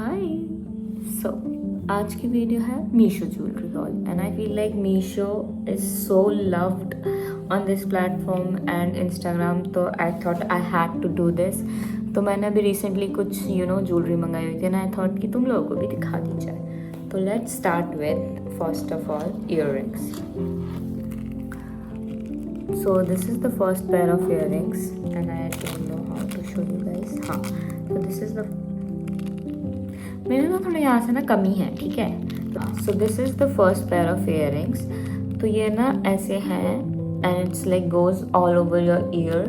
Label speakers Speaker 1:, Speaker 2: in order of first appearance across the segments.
Speaker 1: हाय सो आज की वीडियो है Meesho jewellery haul and I feel like Meesho is so loved on this platform and Instagram, तो I thought I had to do this. तो मैंने अभी recently कुछ ज्वेलरी मंगाई हुई थी एंड आई थॉट कि तुम लोगों को भी दिखा दी जाए। तो let's start with first of all earrings. So this is the first pair of earrings and I don't know how to show you guys. हाँ, so this is the मेरे ना थोड़ा यहाँ से ना कमी है, ठीक है। So this is the first pair of earrings. तो ये ना ऐसे हैं and it's like goes all over your ear.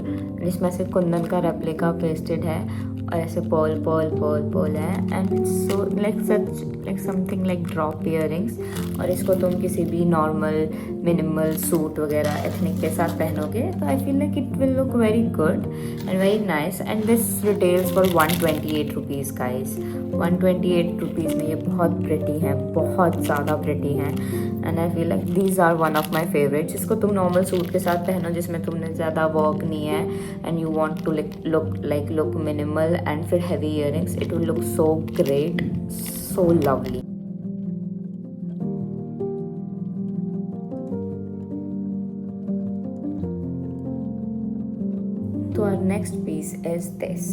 Speaker 1: जिसमें से कुंदन का रेप्लिका पेस्टेड है और ऐसे पर्ल है and so like such like something like drop earrings. और इसको तुम किसी भी नॉर्मल मिनिमल सूट वगैरह एथनिक के साथ पहनोगे तो I feel like it will look very good and very nice. And this retails for 128 rupees guys. 128 rupees में ये बहुत प्रिटी हैं, बहुत ज़्यादा प्रिटी हैं and I feel like these are one of my favourite. जिसको तुम नॉर्मल सूट के साथ पहनो जिसमें तुमने ज़्यादा वर्क नहीं है and you want to look minimal and फिर heavy earrings, it will look so great, so lovely. So our next piece is this.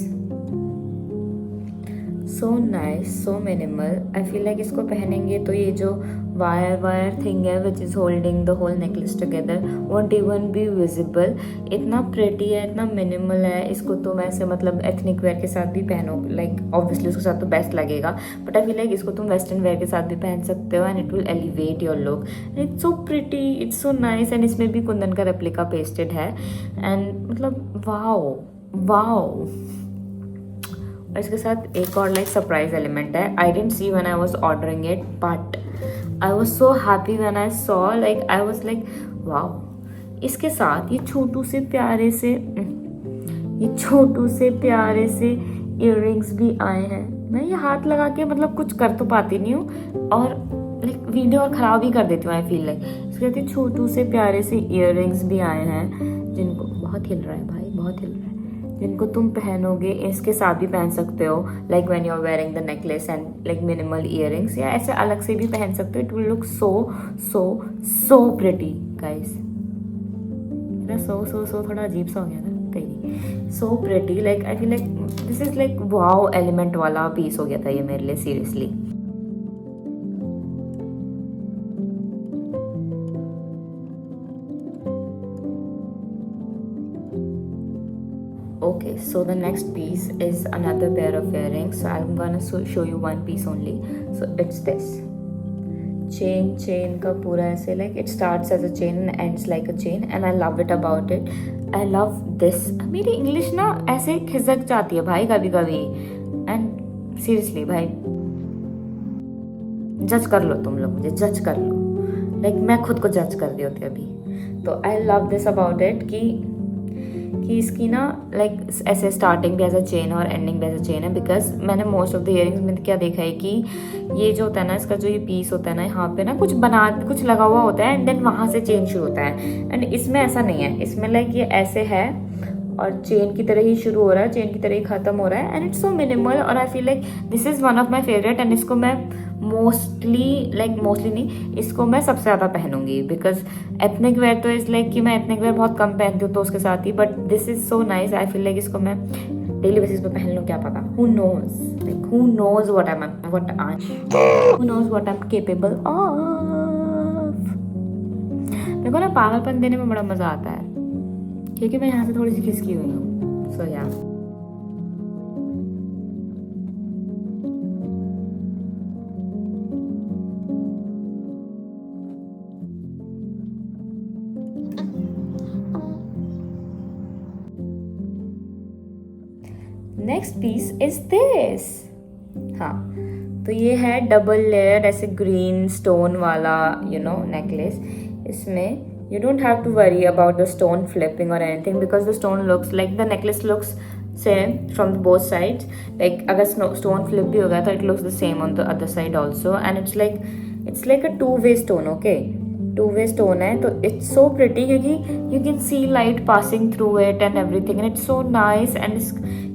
Speaker 1: So nice, so minimal. I feel like इसको पहनेंगे तो ये जो वायर थिंग है which is holding the whole necklace together won't even be visible. इतना pretty है, इतना minimal है। इसको तुम ऐसे मतलब एथनिक वेयर के साथ भी पहनो, लाइक ऑब्वियसली उसके साथ तो बेस्ट लगेगा, बट आई फील लाइक इसको तुम वेस्टर्न वेयर के साथ भी पहन सकते हो and it will elevate your look. It's so pretty, it's so nice and इसमें भी कुंदन का रेप्लिका पेस्टेड है एंड मतलब वाओ वाओ। और इसके साथ एक और लाइक सरप्राइज एलिमेंट है। I didn't see when I was ordering it but I was so happy when I saw, like I was like wow. इसके साथ ये छोटू से प्यारे से इयररिंग्स भी आए हैं। मैं ये हाथ लगा के मतलब कुछ कर तो पाती नहीं हूँ और लाइक वीडियो और ख़राब ही कर देती हूँ। आई फील लाइक इसके साथ छोटू से प्यारे से इयररिंग्स भी आए हैं जिनको बहुत हिल रहा है भाई, बहुत हिल रहा है, जिनको तुम पहनोगे इसके साथ भी पहन सकते हो, like when you are wearing the necklace and like minimal earrings, या ऐसे अलग से भी पहन सकते हो। It will look so so so pretty guys. मेरा सो थोड़ा अजीब सा हो गया ना, कहीं नहीं, so pretty. Like I feel like this is like wow element वाला पीस हो गया था ये मेरे लिए, seriously. Okay, so the next piece is another pair of earrings. So I'm gonna show you one piece only. So it's this chain का पूरा ऐसे like it starts as a chain and ends like a chain and I love it about it. I love this. मेरी English ना ऐसे खिसक जाती है भाई कभी कभी and seriously भाई जज कर लो, तुम लोग मुझे जज कर लो, like मैं खुद को जज कर रही होती अभी। तो I love this about it कि इसकी ना लाइक ऐसे स्टार्टिंग भी एज अ चेन और एंडिंग भी एज अ चेन है। बिकॉज मैंने मोस्ट ऑफ द इयरिंग्स में क्या देखा है कि ये जो होता है ना, इसका जो ये पीस होता है ना, यहाँ पे ना कुछ लगा हुआ होता है एंड देन वहाँ से चेन शुरू होता है एंड इसमें ऐसा नहीं है। इसमें लाइक ये ऐसे है और चेन की तरह ही शुरू हो रहा है, चेन की तरह ही खत्म हो रहा है एंड इट्स सो मिनिमल। और I feel like this is one of my favourite and इसको मैं मोस्टली नहीं, इसको मैं सबसे ज़्यादा पहनूंगी बिकॉज एथनिक वेयर तो इज़ लाइक कि मैं एथनिक वेयर बहुत कम पहनती हूँ तो उसके साथ ही, but this is so nice. I feel like इसको मैं डेली बेसिस पे पहन लूँ, क्या पता, who knows what I am capable of. मेरे को ना पागलपन देने में बड़ा मज़ा आता है क्योंकि मैं यहाँ से थोड़ी सी खिसकी हुई हूँ। सो या नेक्स्ट पीस इज दिस। हाँ, तो ये है डबल लेयर ऐसे ग्रीन स्टोन वाला नेकलेस। इसमें you don't have to worry about the stone flipping or anything because the stone looks like the necklace looks same from both sides. Like अगर stone flip भी होगा तो it looks the same on the other side also and it's like a two-way stone, okay? Two way stone है, तो it's so pretty क्योंकि you can see light passing through it and everything and it's so nice. And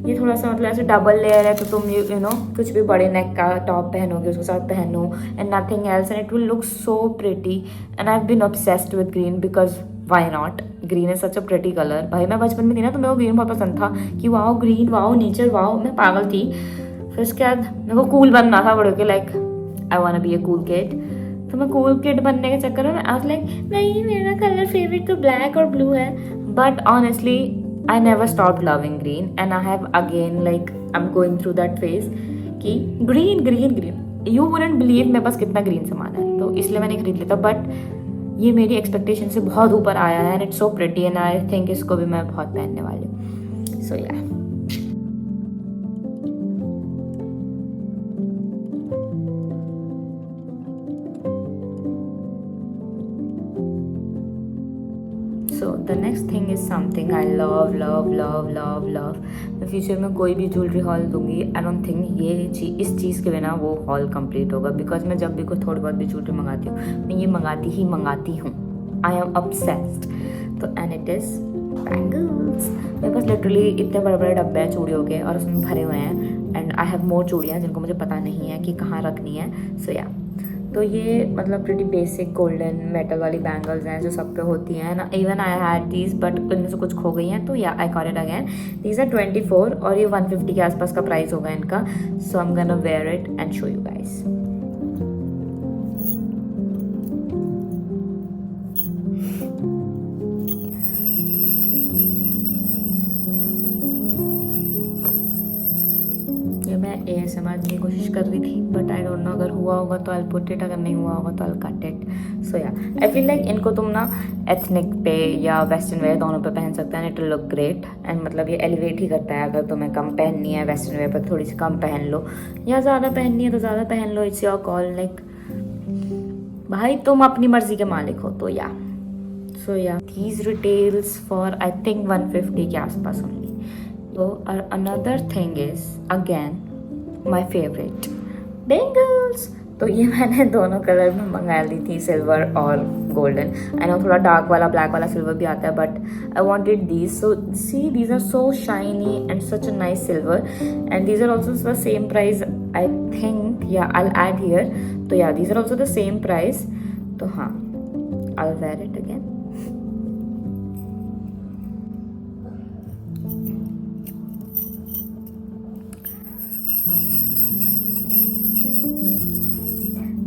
Speaker 1: ये थोड़ा सा मतलब ऐसे double layer है, तो तुम यू नो कुछ भी बड़े नेक का टॉप पहनोगे उसके साथ पहनो and nothing else and it will look so pretty. And I have been obsessed with green because why not, green is such a pretty colour. भाई मैं बचपन में थी ना तो मेरे को ग्रीन बहुत पसंद था कि wow green, wow nature, wow, मैं पागल थी। फिर उसके बाद मेरे को कूल बनना था बड़े के, like I want to be a cool kid. तो मैं कूल किड बनने के चक्कर में आई वाज लाइक नहीं मेरा कलर फेवरेट तो ब्लैक और ब्लू है। But honestly I never stop loving green and I have again like I am going through that phase कि green green green, you wouldn't believe मेरे पास कितना green सामान है, तो इसलिए मैंने खरीद लिया था। बट ये मेरी एक्सपेक्टेशन से बहुत ऊपर आया है and it's so pretty and I think इसको भी मैं बहुत पहनने वाली हूँ। सो या so the next thing is something I love love love love love. मैं फ्यूचर में कोई भी ज्वेलरी हॉल दूंगी, आई डोंट थिंक ये इस चीज़ के बिना वो हॉल कंप्लीट होगा। बिकॉज मैं जब भी कोई थोड़ी बहुत भी ज्वेलरी मंगाती हूँ, मैं ये मंगाती हूँ। I am obsessed। तो एंड इट इज़ बैंगल्स। मेरे पास लिटरली इतने बड़े बड़े डब्बे हैं चूड़ियों के और उसमें भरे हुए हैं एंड आई हैव मोर चूड़ियाँ जिनको मुझे पता नहीं है कि कहाँ रखनी है। सो या तो ये मतलब प्रिटी बेसिक गोल्डन मेटल वाली बैंगल्स हैं जो सब पे होती हैं ना। Even I had these but इनमें से कुछ खो गई हैं, तो yeah I got it again. These are 24 और ये 150 के आसपास का प्राइस होगा इनका। So I am gonna wear it and show you guys. ASMR की कोशिश कर रही थी बट आई डोंट नो, अगर हुआ होगा तो आई पुट इट, अगर नहीं हुआ होगा तो आई कट इट। सो या आई फील लाइक इनको तुम ना एथनिक पे या वेस्टर्न वेयर दोनों पे पहन सकते हैं, it will look great. And मतलब ये एलिवेट ही करता है। अगर तुम्हें कम पहननी है वेस्टर्न वेयर पर थोड़ी सी कम पहन लो, या ज़्यादा पहननी है तो ज़्यादा पहन लो, इट्स योर कॉल। लाइक भाई तुम अपनी मर्जी के मालिक हो। तो या सो या these retails for I think 150 के आसपास ओनली। तो another thing is again my favourite bangles. तो ये मैंने दोनों कलर में मंगा ली थी, सिल्वर और गोल्डन। आई नो थोड़ा डार्क वाला ब्लैक वाला सिल्वर भी आता है but I wanted these. So see these are so shiny and such a nice silver and these are also the same price I think, yeah I will add here. तो yeah these are also the same price. तो हाँ I will wear it again.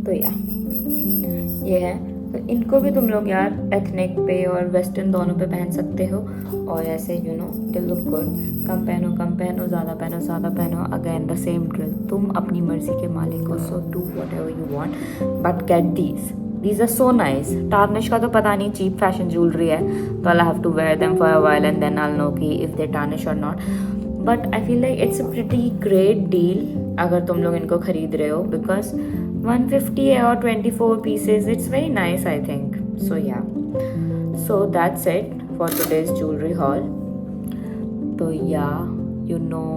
Speaker 1: तो yeah ये है। तो इनको भी तुम लोग यार एथनिक पे और वेस्टर्न दोनों पे पहन सकते हो और ऐसे you know they look good. कम पहनो ज़्यादा पहनो अगेन द सेम ड्रिल। तुम अपनी मर्जी के मालिक हो। So do whatever you want but get these are so nice. Tarnish का तो पता नहीं, चीप फैशन ज्वेलरी है तो I have to wear them for a while and then I know कि इफ दे टार्निश और not. But I feel like it's a pretty great deal अगर तुम लोग इनको खरीद रहे हो, बिकॉज 150 है और 24 pieces, it's very nice I think. So yeah, so that's it for today's jewelry haul. तो yeah, you know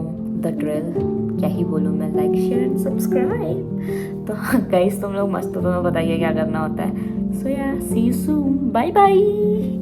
Speaker 1: the drill. क्या ही बोलूँ मैं, like share and subscribe. तो guys तुम लोग मस्त हो, तुम्हें बताइए क्या करना होता है. So yeah, see you soon. Bye bye.